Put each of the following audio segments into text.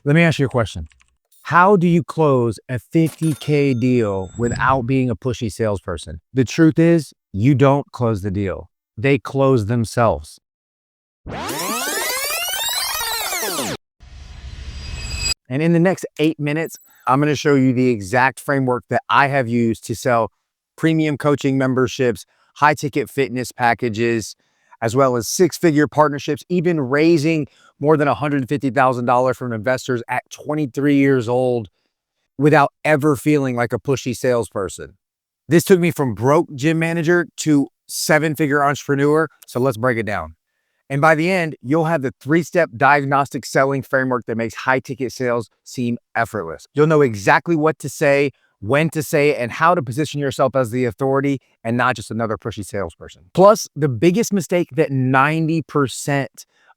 Let me ask you a question. How do you close a 50K deal without being a pushy salesperson? The truth is, you don't close the deal. They close themselves. And in the next 8 minutes, I'm going to show you the exact framework that I have used to sell premium coaching memberships, high ticket fitness packages, as well as six-figure partnerships, even raising more than $150,000 from investors at 23 years old without ever feeling like a pushy salesperson. This took me from broke gym manager to seven-figure entrepreneur. So let's break it down. And by the end, you'll have the three-step diagnostic selling framework that makes high-ticket sales seem effortless. You'll know exactly what to say, when to say it, and how to position yourself as the authority and not just another pushy salesperson. Plus, the biggest mistake that 90%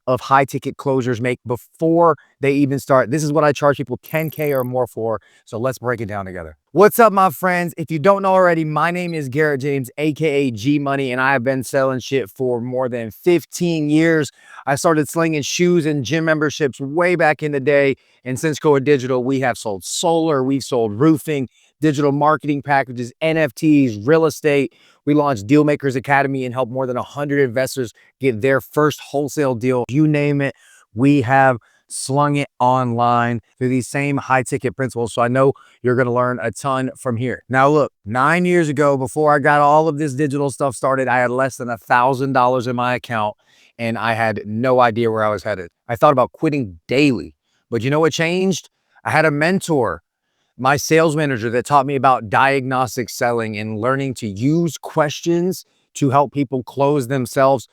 of high-ticket closers make before they even start. This is what I charge people 10K or more for. So let's break it down together. What's up, my friends? If you don't know already, my name is Garrett James, aka G Money, and I have been selling shit for more than 15 years. I started slinging shoes and gym memberships way back in the day. And since going digital, we have sold solar, we've sold roofing, digital marketing packages, NFTs, real estate. We launched Dealmakers Academy and helped more than 100 investors get their first wholesale deal. You name it, we have slung it online through these same high ticket principles. So I know you're going to learn a ton from here. Now, look, 9 years ago, before I got all of this digital stuff started, I had less than $1,000 in my account and I had no idea where I was headed. I thought about quitting daily, but you know what changed? I had a mentor, my sales manager, that taught me about diagnostic selling and learning to use questions to help people close themselves.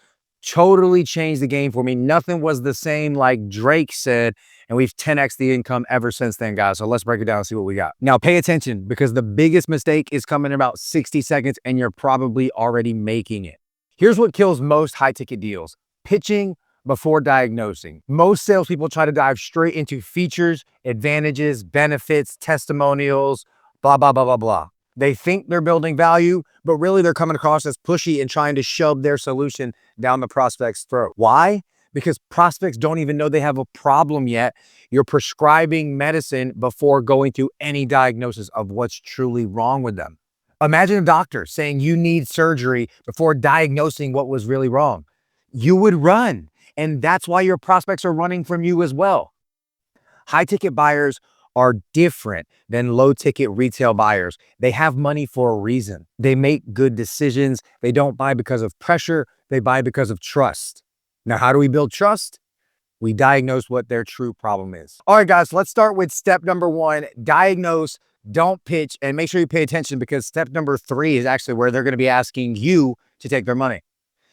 Totally changed the game for me. Nothing was the same, like Drake said, and we've 10x the income ever since then, guys. So let's break it down and see what we got. Now, pay attention, because the biggest mistake is coming in about 60 seconds and you're probably already making it. Here's what kills most high ticket deals: pitching before diagnosing. Most salespeople try to dive straight into features, advantages, benefits, testimonials, blah, blah, blah, blah, blah. They think they're building value, but really they're coming across as pushy and trying to shove their solution down the prospect's throat. Why? Because prospects don't even know they have a problem yet. You're prescribing medicine before going through any diagnosis of what's truly wrong with them. Imagine a doctor saying you need surgery before diagnosing what was really wrong. You would run. And that's why your prospects are running from you as well. High ticket buyers are different than low ticket retail buyers. They have money for a reason. They make good decisions. They don't buy because of pressure. They buy because of trust. Now, how do we build trust? We diagnose what their true problem is. All right, guys, let's start with step number one: diagnose, don't pitch, and make sure you pay attention, because step number three is actually where they're going to be asking you to take their money.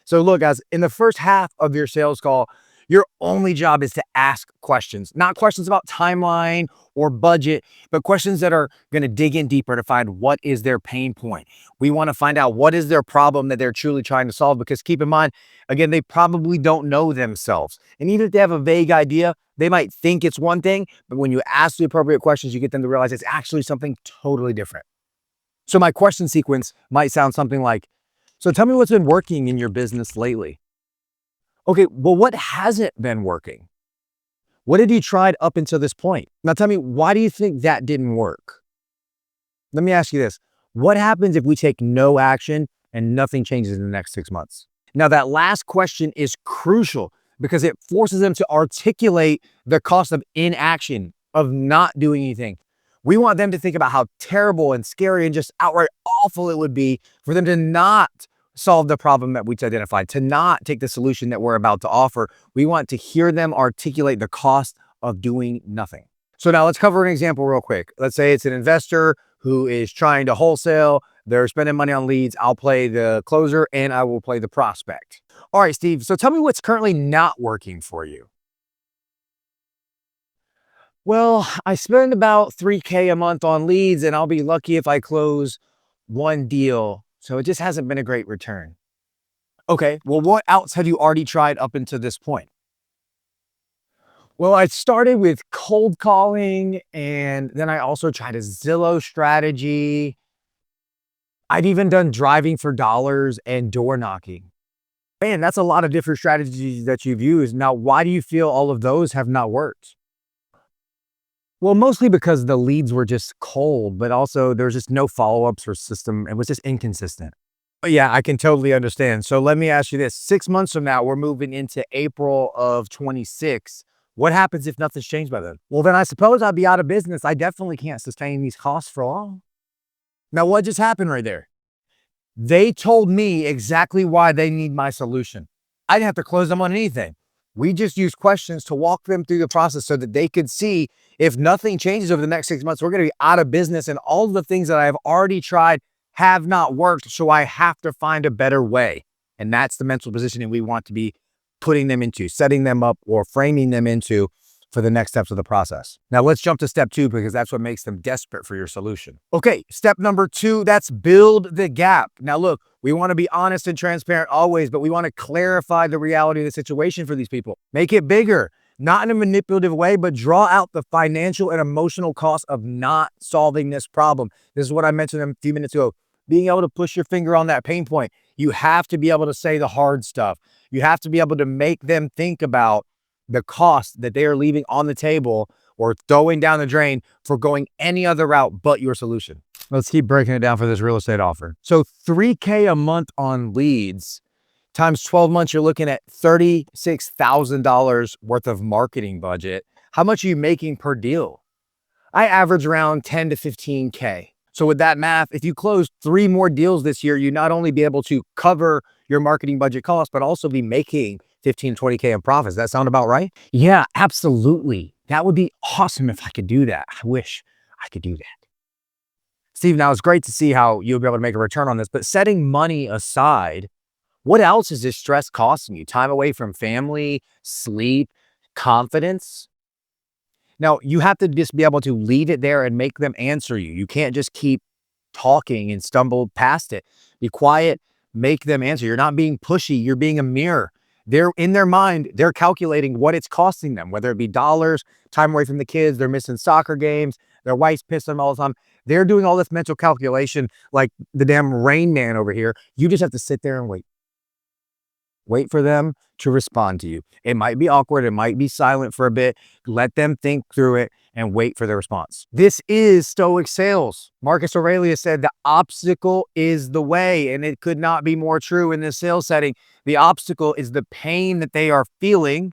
So look, guys, in the first half of your sales call, your only job is to ask questions, not questions about timeline or budget, but questions that are going to dig in deeper to find what is their pain point. We want to find out what is their problem that they're truly trying to solve, because keep in mind, again, they probably don't know themselves. And even if they have a vague idea, they might think it's one thing, but when you ask the appropriate questions, you get them to realize it's actually something totally different. So my question sequence might sound something like, so tell me what's been working in your business lately. Okay, well, what hasn't been working? What have you tried up until this point? Now tell me, why do you think that didn't work? Let me ask you this. What happens if we take no action and nothing changes in the next 6 months? Now, that last question is crucial because it forces them to articulate the cost of inaction, of not doing anything. We want them to think about how terrible and scary and just outright awful it would be for them to not solve the problem that we identified, to not take the solution that we're about to offer. We want to hear them articulate the cost of doing nothing. So now let's cover an example real quick. Let's say it's an investor who is trying to wholesale. They're spending money on leads. I'll play the closer and I will play the prospect. All right, Steve, so tell me what's currently not working for you. Well, I spend about 3K a month on leads and I'll be lucky if I close one deal. So it just hasn't been a great return. Okay, well, what else have you already tried up until this point? Well, I started with cold calling, and then I also tried a Zillow strategy. I've even done driving for dollars and door knocking. Man, that's a lot of different strategies that you've used. Now, why do you feel all of those have not worked? Well, mostly because the leads were just cold, but also there's just no follow-ups or system. It was just inconsistent. But yeah, I can totally understand. So let me ask you this. 6 months from now, we're moving into April of 26. What happens if nothing's changed by then? Well, then I suppose I'd be out of business. I definitely can't sustain these costs for long. Now, what just happened right there? They told me exactly why they need my solution. I didn't have to close them on anything. We just used questions to walk them through the process so that they could see if nothing changes over the next 6 months, we're going to be out of business and all the things that I've already tried have not worked. So I have to find a better way. And that's the mental positioning we want to be putting them into, setting them up or framing them into for the next steps of the process. Now let's jump to step 2 because that's what makes them desperate for your solution. Okay, step number 2, that's build the gap. Now look, we want to be honest and transparent always, but we want to clarify the reality of the situation for these people. Make it bigger, not in a manipulative way, but draw out the financial and emotional cost of not solving this problem. This is what I mentioned a few minutes ago. Being able to push your finger on that pain point. You have to be able to say the hard stuff. You have to be able to make them think about the cost that they are leaving on the table or throwing down the drain for going any other route but your solution. Let's keep breaking it down for this real estate offer. So $3K a month on leads times 12 months, you're looking at $36,000 worth of marketing budget. How much are you making per deal? I average around 10 to 15K. So with that math, if you close 3 more deals this year, you not only be able to cover your marketing budget costs, but also be making 15, 20K in profits. That sound about right? Yeah, absolutely. That would be awesome if I could do that. I wish I could do that. Steve, now it's great to see how you'll be able to make a return on this, but setting money aside, what else is this stress costing you? Time away from family, sleep, confidence? Now, you have to just be able to leave it there and make them answer you. You can't just keep talking and stumble past it. Be quiet, make them answer. You're not being pushy, you're being a mirror. They're in their mind, they're calculating what it's costing them, whether it be dollars, time away from the kids, they're missing soccer games, their wife's pissed them all the time. They're doing all this mental calculation like the damn Rain Man over here. You just have to sit there and wait. Wait for them to respond to you. It might be awkward. It might be silent for a bit. Let them think through it and wait for their response. This is Stoic sales. Marcus Aurelius said the obstacle is the way, and it could not be more true in this sales setting. The obstacle is the pain that they are feeling,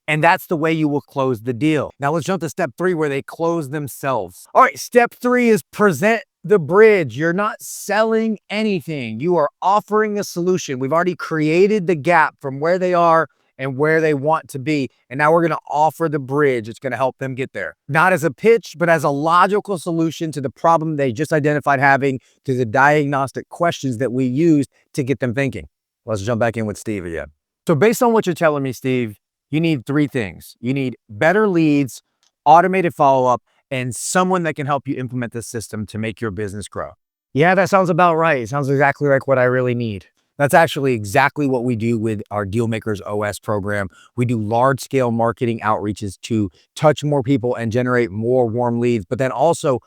and that's the way you will close the deal. Now let's jump to step 3 where they close themselves. All right, step 3 is present the bridge. You're not selling anything. You are offering a solution. We've already created the gap from where they are and where they want to be. And now we're going to offer the bridge. It's going to help them get there. Not as a pitch, but as a logical solution to the problem they just identified having, to the diagnostic questions that we used to get them thinking. Let's jump back in with Steve again. So based on what you're telling me, Steve, you need 3 things. You need better leads, automated follow-up, and someone that can help you implement this system to make your business grow. Yeah, that sounds about right. It sounds exactly like what I really need. That's actually exactly what we do with our Dealmakers OS program. We do large-scale marketing outreaches to touch more people and generate more warm leads, but then also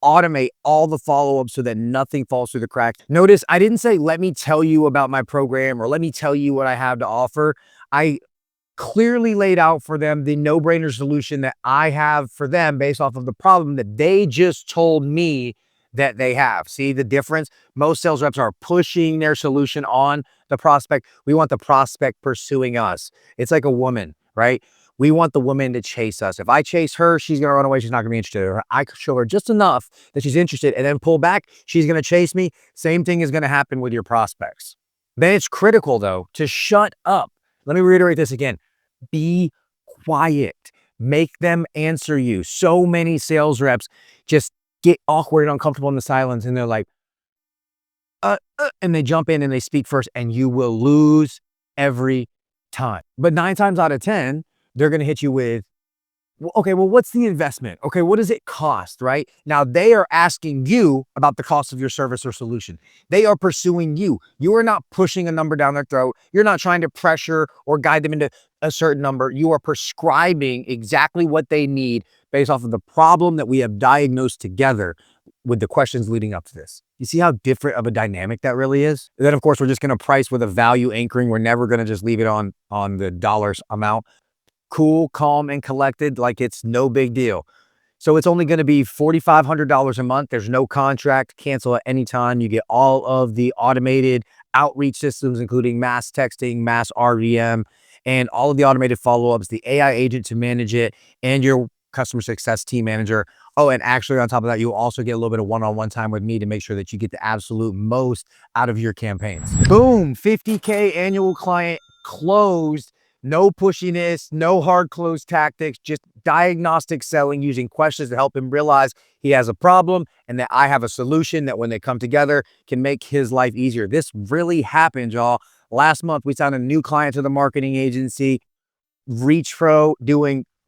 automate all the follow-up so that nothing falls through the cracks. Notice I didn't say, let me tell you about my program or let me tell you what I have to offer. I clearly laid out for them the no-brainer solution that I have for them based off of the problem that they just told me that they have. See the difference? Most sales reps are pushing their solution on the prospect. We want the prospect pursuing us. It's like a woman, right? We want the woman to chase us. If I chase her, she's going to run away. She's not going to be interested. Or I show her just enough that she's interested and then pull back. She's going to chase me. Same thing is going to happen with your prospects. Then it's critical, though, to shut up. Let me reiterate this again. Be quiet. Make them answer you. So many sales reps just get awkward and uncomfortable in the silence, and they're like, and they jump in and they speak first, and you will lose every time. But 9 times out of 10, they're going to hit you with, well, okay, well, what's the investment? Okay, what does it cost, right? Now, they are asking you about the cost of your service or solution. They are pursuing you. You are not pushing a number down their throat. You're not trying to pressure or guide them into a certain number. You are prescribing exactly what they need based off of the problem that we have diagnosed together with the questions leading up to this. You see how different of a dynamic that really is? And then, of course, we're just going to price with a value anchoring. We're never going to just leave it on the dollars amount. Cool, calm, and collected, like it's no big deal. So it's only going to be $4,500 a month. There's no contract, cancel at any time. You get all of the automated outreach systems, including mass texting, mass RVM, and all of the automated follow-ups, the AI agent to manage it, and your customer success team manager. Oh, and actually on top of that, you'll also get a little bit of one-on-one time with me to make sure that you get the absolute most out of your campaigns. Boom, 50K annual client closed. No pushiness, no hard close tactics, just diagnostic selling using questions to help him realize he has a problem and that I have a solution that when they come together can make his life easier. This really happened, y'all. Last month, we signed a new client to the marketing agency, Reachfro,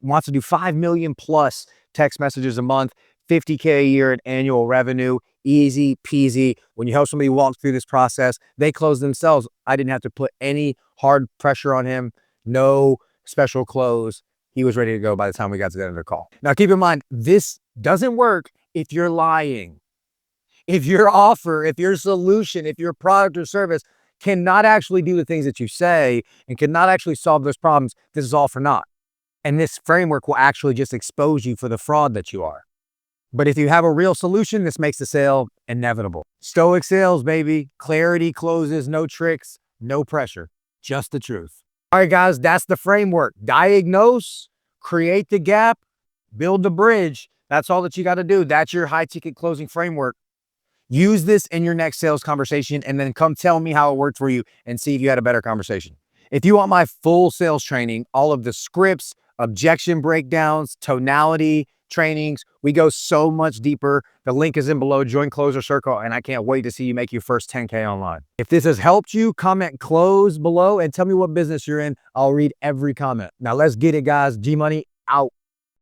wants to do 5 million plus text messages a month, 50K a year in annual revenue, easy peasy. When you help somebody walk through this process, they close themselves. I didn't have to put any hard pressure on him. No special close. He was ready to go by the time we got to the end of the call. Now, keep in mind, this doesn't work if you're lying. If your offer, if your solution, if your product or service cannot actually do the things that you say and cannot actually solve those problems, this is all for naught. And this framework will actually just expose you for the fraud that you are. But if you have a real solution, this makes the sale inevitable. Stoic sales, baby. Clarity closes, no tricks, no pressure, just the truth. All right, guys, that's the framework. Diagnose, create the gap, build the bridge. That's all that you got to do. That's your high ticket closing framework. Use this in your next sales conversation and then come tell me how it worked for you and see if you had a better conversation. If you want my full sales training, all of the scripts, objection breakdowns, tonality trainings, we go so much deeper. The link is in below. Join Closer Circle, and I can't wait to see you make your first 10K online. If this has helped you, comment close below and tell me what business you're in. I'll read every comment. Now let's get it, guys. G Money out.